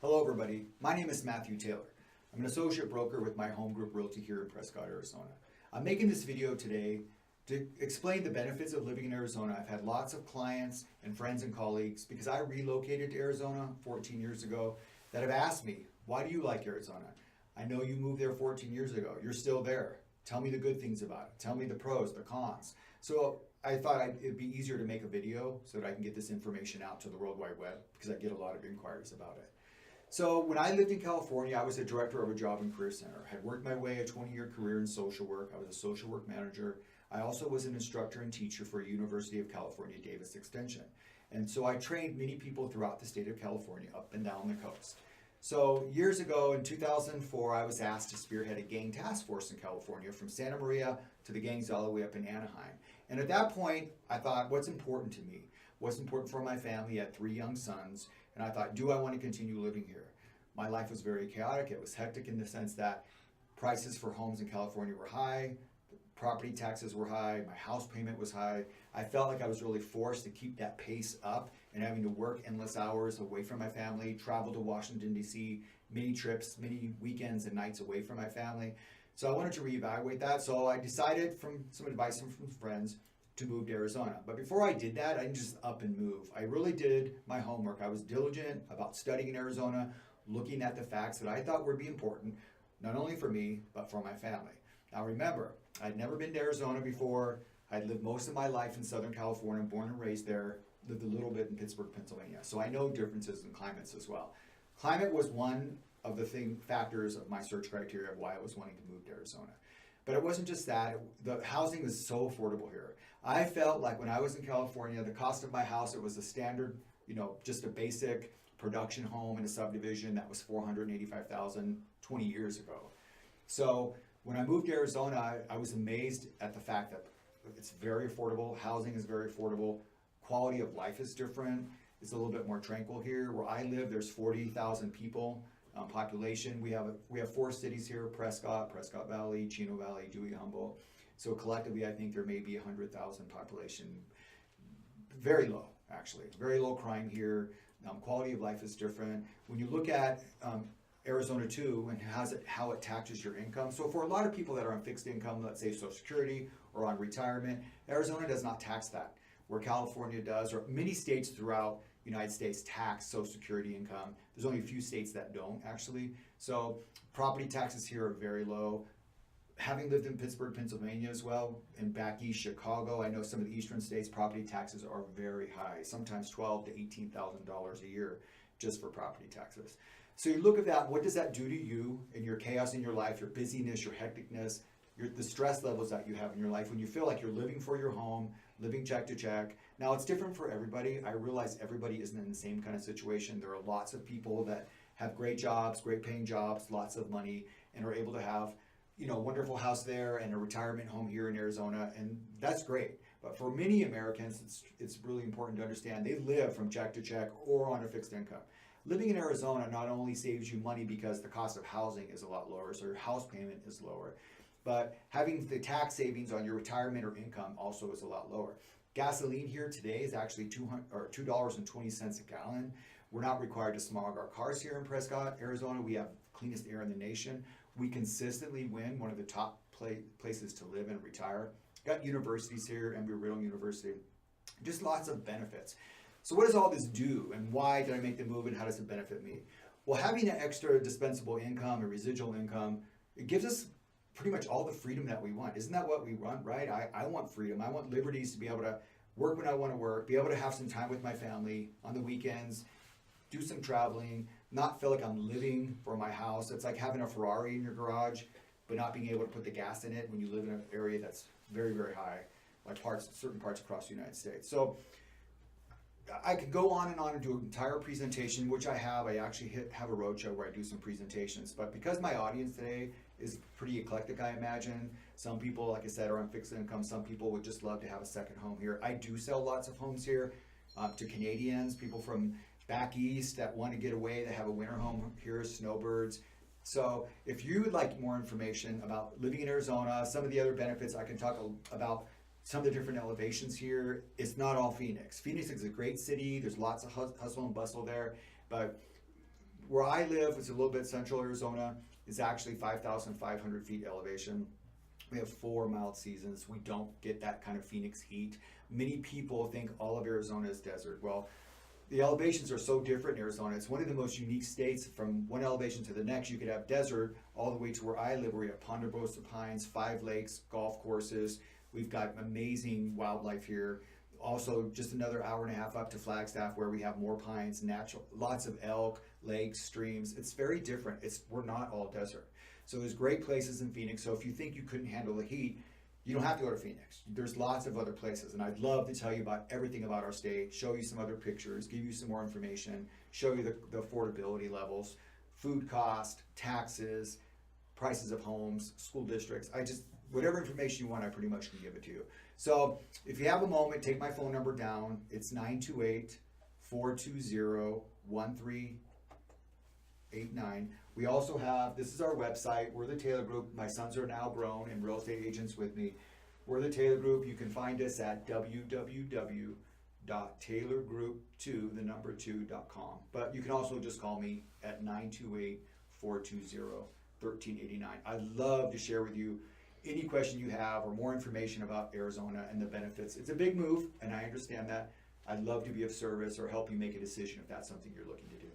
Hello everybody, my name is Matthew Taylor. I'm an associate broker with my home group realty here in Prescott, Arizona. I'm making this video today to explain the benefits of living in Arizona. I've had lots of clients and friends and colleagues because I relocated to Arizona 14 years ago that have asked me, why do you like Arizona? I know you moved there 14 years ago, you're still there. Tell me the good things about it. Tell me the pros, the cons. So I thought it'd be easier to make a video so that I can get this information out to the World Wide Web because I get a lot of inquiries about it. So when I lived in California, I was a director of a job and career center. I had worked my way a 20-year career in social work. I was a social work manager. I also was an instructor and teacher for University of California, Davis Extension. And so I trained many people throughout the state of California, up and down the coast. So years ago, in 2004, I was asked to spearhead a gang task force in California from Santa Maria to the gangs all the way up in Anaheim. And at that point, I thought, what's important to me? What's important for my family? I had 3 young sons. And I thought, do I want to continue living here? My life was very chaotic. It was hectic in the sense that prices for homes in California were high, property taxes were high, my house payment was high. I felt like I was really forced to keep that pace up and having to work endless hours away from my family, travel to Washington, D.C., many trips, many weekends and nights away from my family. So I wanted to reevaluate that. So I decided, from some advice from friends, to move to Arizona. But before I did that, I didn't just up and move. I really did my homework. I was diligent about studying in Arizona, looking at the facts that I thought would be important, not only for me, but for my family. Now remember, I'd never been to Arizona before. I'd lived most of my life in Southern California, born and raised there, lived a little bit in Pittsburgh, Pennsylvania. So I know differences in climates as well. Climate was one of the factors of my search criteria of why I was wanting to move to Arizona. But it wasn't just that. The housing was so affordable here. I felt like when I was in California, the cost of my house, it was a standard, just a basic production home in a subdivision that was $485,000 20 years ago. So when I moved to Arizona, I was amazed at the fact that it's very affordable. Housing is very affordable. Quality of life is different. It's a little bit more tranquil here. Where I live, there's 40,000 people. Population. We have 4 cities here: Prescott Valley, Chino Valley, Dewey, Humboldt. So collectively, I think there may be 100,000 population. Very low, actually. Very low crime here. Quality of life is different. When you look at Arizona too, and how it taxes your income. So for a lot of people that are on fixed income, let's say Social Security or on retirement, Arizona does not tax that, where California does, or many states throughout the United States tax Social Security income. There's only a few states that don't, actually. So property taxes here are very low. Having lived in Pittsburgh, Pennsylvania as well, and back east, Chicago, I know some of the eastern states, property taxes are very high, sometimes $12,000 to $18,000 a year just for property taxes. So you look at that, what does that do to you and your chaos in your life, your busyness, your hecticness, the stress levels that you have in your life when you feel like you're living for your home, living check to check. Now it's different for everybody. I realize everybody isn't in the same kind of situation. There are lots of people that have great jobs, great paying jobs, lots of money, and are able to have, a wonderful house there and a retirement home here in Arizona, and that's great. But for many Americans, it's really important to understand they live from check to check or on a fixed income. Living in Arizona not only saves you money because the cost of housing is a lot lower, so your house payment is lower, but having the tax savings on your retirement or income also is a lot lower. Gasoline here today is actually $2.20 a gallon. We're not required to smog our cars here in Prescott, Arizona. We have cleanest air in the nation. We consistently win one of the top places to live and retire. Got universities here, Embry-Riddle University. Just lots of benefits. So what does all this do, and why did I make the move, and how does it benefit me? Well, having an extra dispensable income, a residual income, it gives us pretty much all the freedom that we want. Isn't that what we want, right? I want freedom. I want liberties to be able to work when I want to work, be able to have some time with my family on the weekends, do some traveling, not feel like I'm living for my house. It's like having a Ferrari in your garage, but not being able to put the gas in it when you live in an area that's very, very high, like certain parts across the United States. So I could go on and do an entire presentation, which I have. I actually have a roadshow where I do some presentations. But because my audience today is pretty eclectic, I imagine. Some people, like I said, are on fixed income. Some people would just love to have a second home here. I do sell lots of homes here to Canadians, people from back east that want to get away, that have a winter home here, snowbirds. So if you would like more information about living in Arizona, some of the other benefits, I can talk about some of the different elevations here. It's not all Phoenix. Phoenix is a great city. There's lots of hustle and bustle there, but where I live, it's a little bit central Arizona, is actually 5,500 feet elevation. We have 4 mild seasons. We don't get that kind of Phoenix heat. Many people think all of Arizona is desert. Well, the elevations are so different in Arizona. It's one of the most unique states. From one elevation to the next, you could have desert all the way to where I live, where we have Ponderosa Pines, 5 lakes, golf courses. We've got amazing wildlife here. Also, just another hour and a half up to Flagstaff, where we have more pines, natural, lots of elk, lakes, streams. It's very different. We're not all desert. So there's great places in Phoenix. So if you think you couldn't handle the heat, you don't have to go to Phoenix. There's lots of other places, and I'd love to tell you about everything about our state, show you some other pictures, give you some more information, show you the affordability levels, food cost, taxes, prices of homes, school districts. Whatever information you want, I pretty much can give it to you. So if you have a moment, take my phone number down. It's 928-420-1389. We also have, this is our website, we're the Taylor Group. My sons are now grown and real estate agents with me. We're the Taylor Group. You can find us at www.taylorgroup2.com. But you can also just call me at 928-420-1389. I'd love to share with you any question you have or more information about Arizona and the benefits. It's a big move, and I understand that. I'd love to be of service or help you make a decision if that's something you're looking to do.